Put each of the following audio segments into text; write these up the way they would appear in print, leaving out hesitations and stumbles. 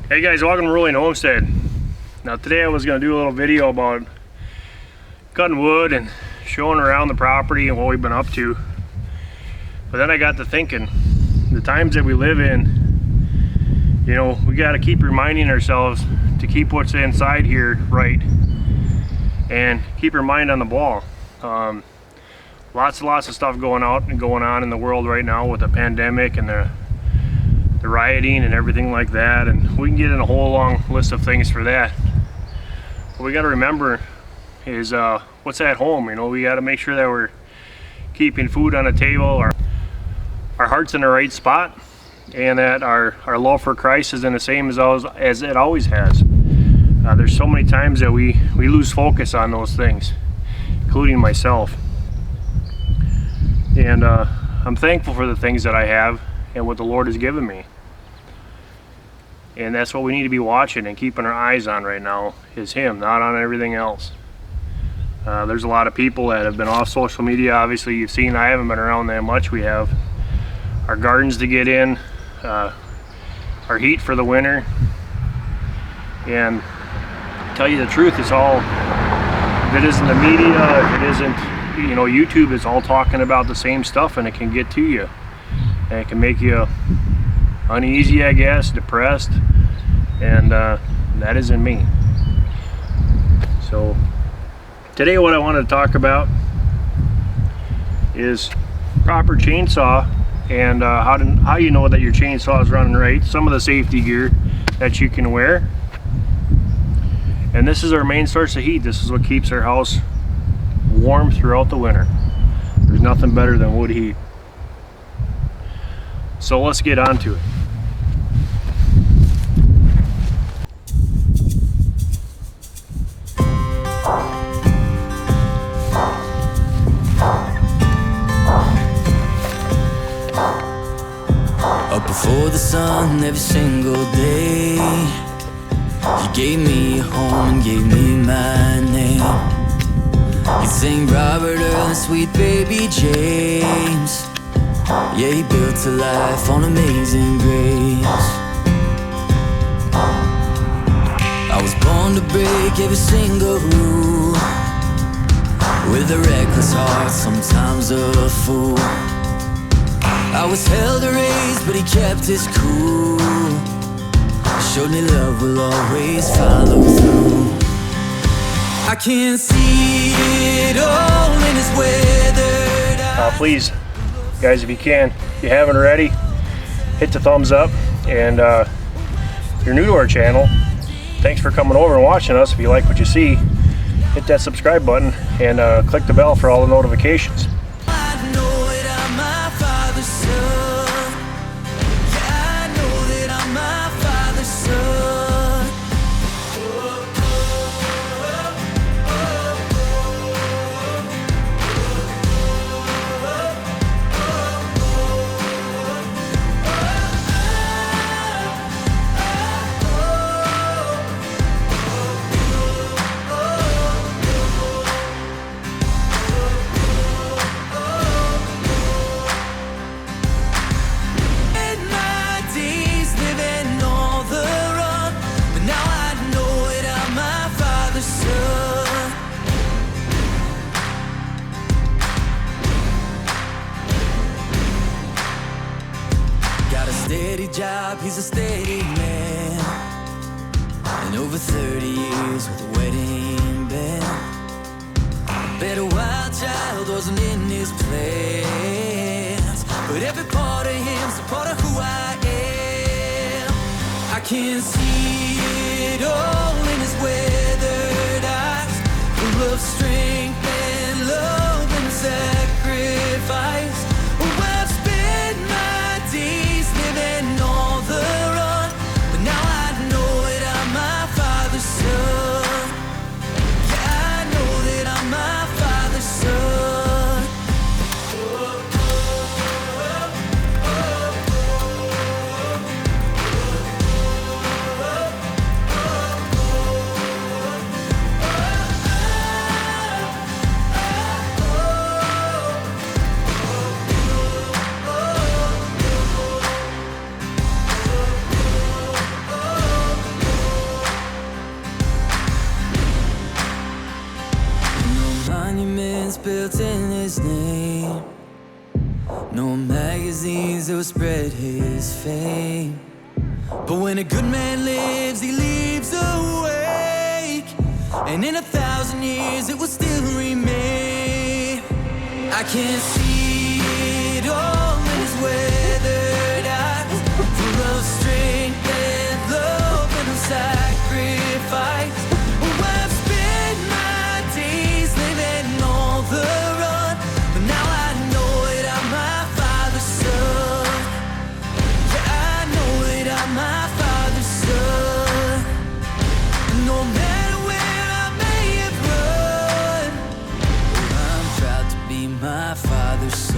Hey guys, welcome to Rolling Homestead. Now today I was going to do a little video about cutting wood and showing around the property and what we've been up to. But then I got to thinking, the times that we live in, you know, we got to keep reminding ourselves to keep what's inside here right and keep our mind on the ball. Lots of stuff going on in the world right now with the pandemic and the rioting and everything like that, and we can get in a whole long list of things for that. What we got to remember is what's at home. You know, we got to make sure that we're keeping food on the table, our heart's in the right spot, and that our love for Christ is in the same as it always has. There's so many times that we lose focus on those things, including myself. And I'm thankful for the things that I have and what the Lord has given me. And that's what we need to be watching and keeping our eyes on right now, is Him, not on everything else. There's a lot of people that have been off social media. Obviously you've seen I haven't been around that much. We have our gardens to get in, our heat for the winter, and to tell you the truth, it's all, if it isn't the media, if it isn't, you know, YouTube, is all talking about the same stuff, and it can get to you. And it can make you uneasy, I guess, depressed, and that isn't me. So today what I wanted to talk about is proper chainsaw and how you know that your chainsaw is running right, some of the safety gear that you can wear. And this is our main source of heat. This is what keeps our house warm throughout the winter. There's nothing better than wood heat. So let's get on to it. Up before the sun every single day, you gave me a home and gave me my name. You sing Robert Earl and sweet baby James. Yeah, he built a life on Amazing Grace. I was born to break every single rule, with a reckless heart, sometimes a fool. I was hell to raise, but he kept his cool. Showed me love will always follow through. I can see it all in his weathered eyes. Please, guys, if you can, if you haven't already, hit the thumbs up. And if you're new to our channel, thanks for coming over and watching us. If you like what you see, hit that subscribe button and click the bell for all the notifications. I know that I'm my father's son. Yeah, I know that I'm my father's son. Steady job, he's a steady man, and over 30 years with a wedding band. Bet a wild child wasn't in his plans, but every part of him's a part of who I am. I can see it all in his weathered eyes, full of strength and love and sacrifice. Oh, I've spent my days living on the run, but now I know that I'm my father's son. Yeah, I know that I'm my father's son. spread his fame. But when a good man lives, he leaves a wake, and in 1,000 years it will still remain. I can see it all in his weathered eyes, full of strength and love and sacrifice. Oh, I've spent my days living on the run, but now I know that I'm my father's son. Yeah, I know that I'm my father's son. And no matter where I may have run, I'm proud to be my father's son.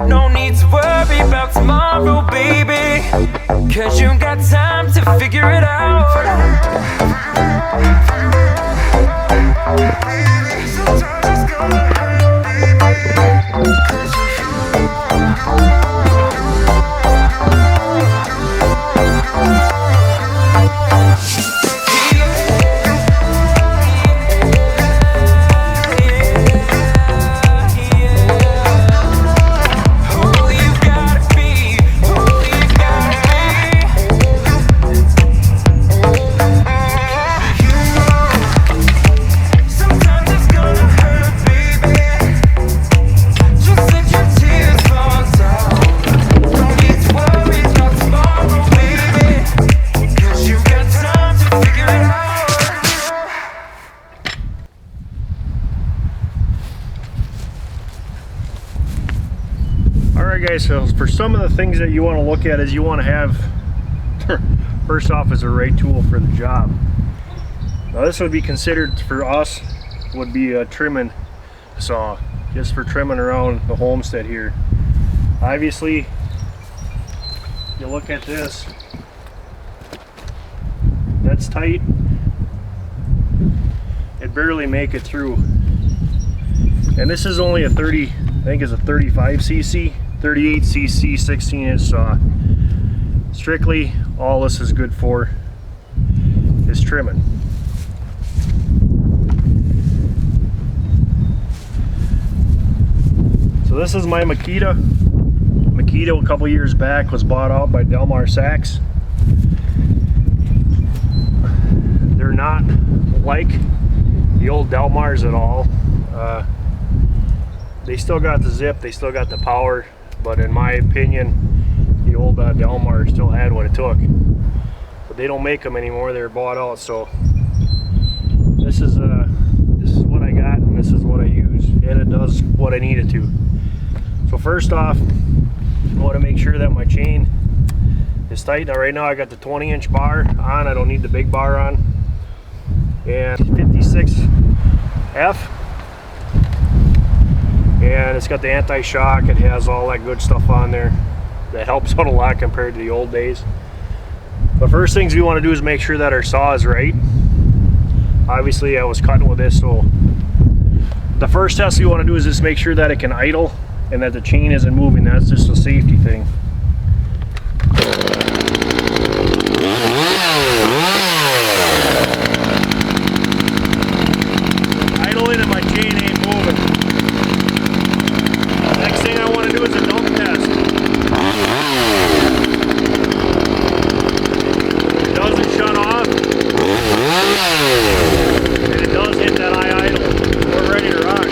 No need to worry about tomorrow, baby, 'cause you got time to figure it out. Sometimes it's gonna hurt, baby, 'cause so for some of the things that you want to look at is you want to have first off is the right tool for the job. Now this would be considered for us would be a trimming saw, just for trimming around the homestead here. Obviously you look at this, that's tight, it barely make it through, and this is only a 30, I think it's a 35cc 38cc 16-inch saw. Strictly all this is good for is trimming. So this is my Makita. Makita a couple years back was bought out by Delmar Sachs. They're not like the old Delmars at all. They still got the zip, they still got the power, but in my opinion, the old Delmar still had what it took. But they don't make them anymore; they're bought out. So this is what I got, and this is what I use, and it does what I need it to. So first off, I want to make sure that my chain is tight. Now right now I got the 20-inch bar on. I don't need the big bar on. And 56F. And it's got the anti-shock. It has all that good stuff on there. That helps out a lot compared to the old days. But first things we want to do is make sure that our saw is right. Obviously I was cutting with this, so the first test we want to do is just make sure that it can idle and that the chain isn't moving. That's just a safety thing. Idling and my chain ain't moving. Next thing I want to do is a dump test. It doesn't shut off. And it does hit that high idle. We're ready to rock.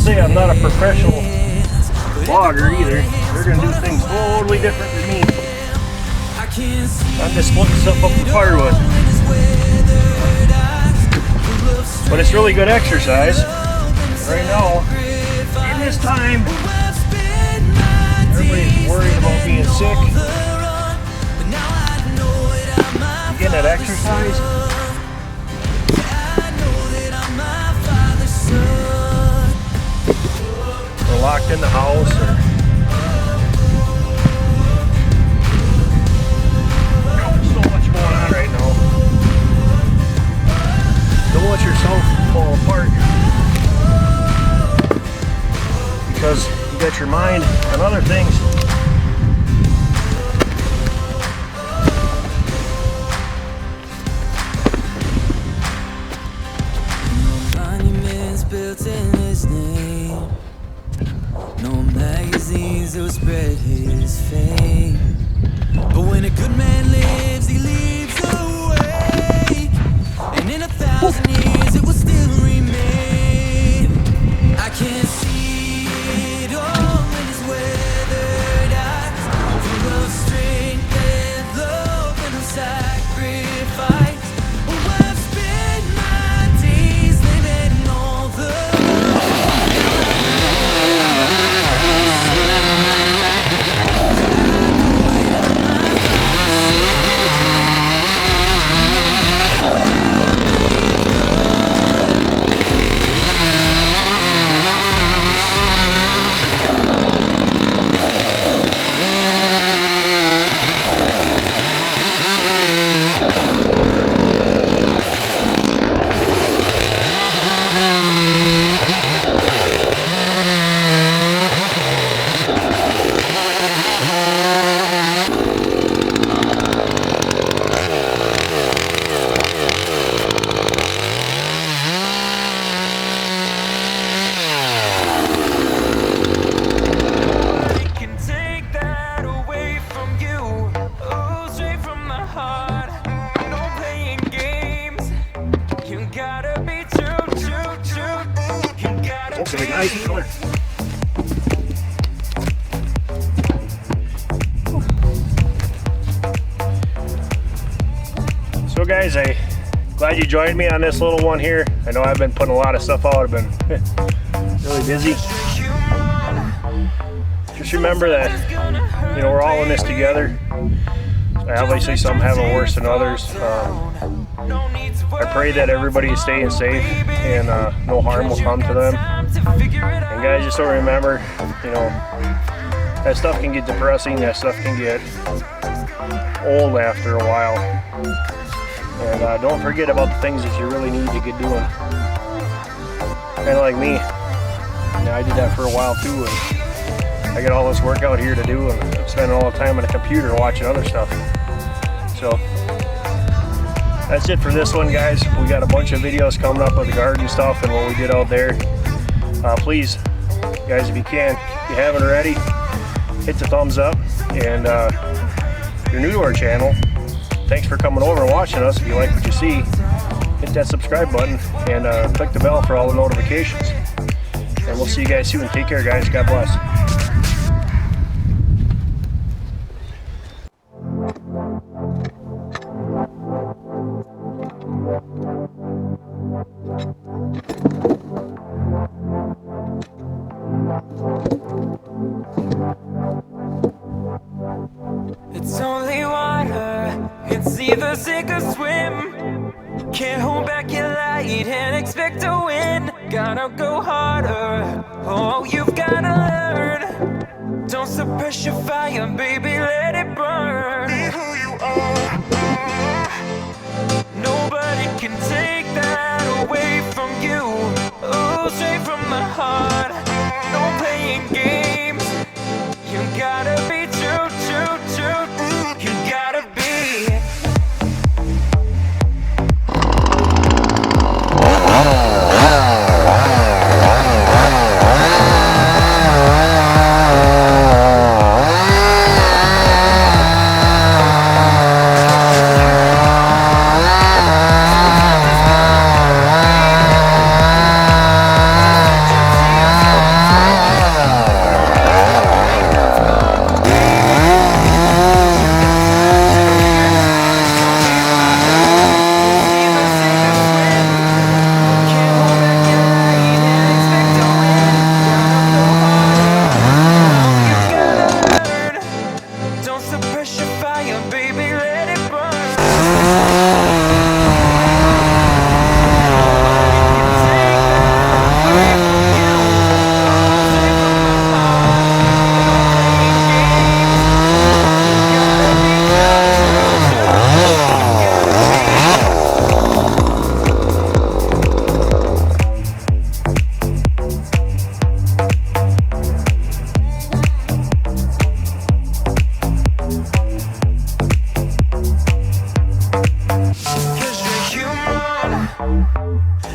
I'm not a professional vlogger either. They're going to do things totally different than me. I'm just splitting stuff up with firewood. But it's really good exercise. Right now, in this time, everybody's worried about being sick. You getting that exercise? Locked in the house, or there's so much going on right now. Don't let yourself fall apart, because you got your mind on other things. Monuments built in his name. No magazines that will spread his fame. But when a good man lives, he leaves awake. And in 1,000 years it will still remain. I can see it all in his weathered eyes. Full of strength and love and of sacrifice. Oh, I've spent my days living all the Okay, guys, come here. So guys, I'm glad you joined me on this little one here. I know I've been putting a lot of stuff out. I've been really busy. Just remember that, you know, we're all in this together. Obviously some have it worse than others. I pray that everybody is staying safe and no harm will come to them. And guys, just don't remember, you know, that stuff can get depressing, that stuff can get old after a while. And don't forget about the things that you really need to get doing. Kind of like me. You know, I did that for a while too, and I got all this work out here to do, and I'm spending all the time on the computer watching other stuff. So that's it for this one, guys. We got a bunch of videos coming up of the garden stuff and what we did out there. Please, guys, if you can, if you haven't already, hit the thumbs up. And if you're new to our channel, thanks for coming over and watching us. If you like what you see, hit that subscribe button and click the bell for all the notifications. And we'll see you guys soon. Take care, guys. God bless. It's only water, it's either sink or swim. Can't hold back your light and expect to win. Gotta go harder, oh, you've gotta learn. Don't suppress your fire, baby, let it burn. Be who you are. Nobody can take that away from you. Oh, straight from the heart, no playing games. You gotta be true, true, true. You gotta be.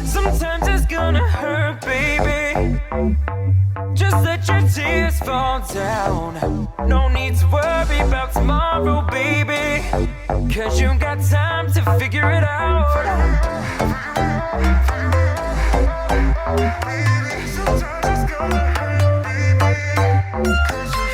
Sometimes it's gonna hurt, baby. Just let your tears fall down. No need to worry about tomorrow, baby. Cause you got time to figure it out. Sometimes it's gonna hurt, baby. Cause you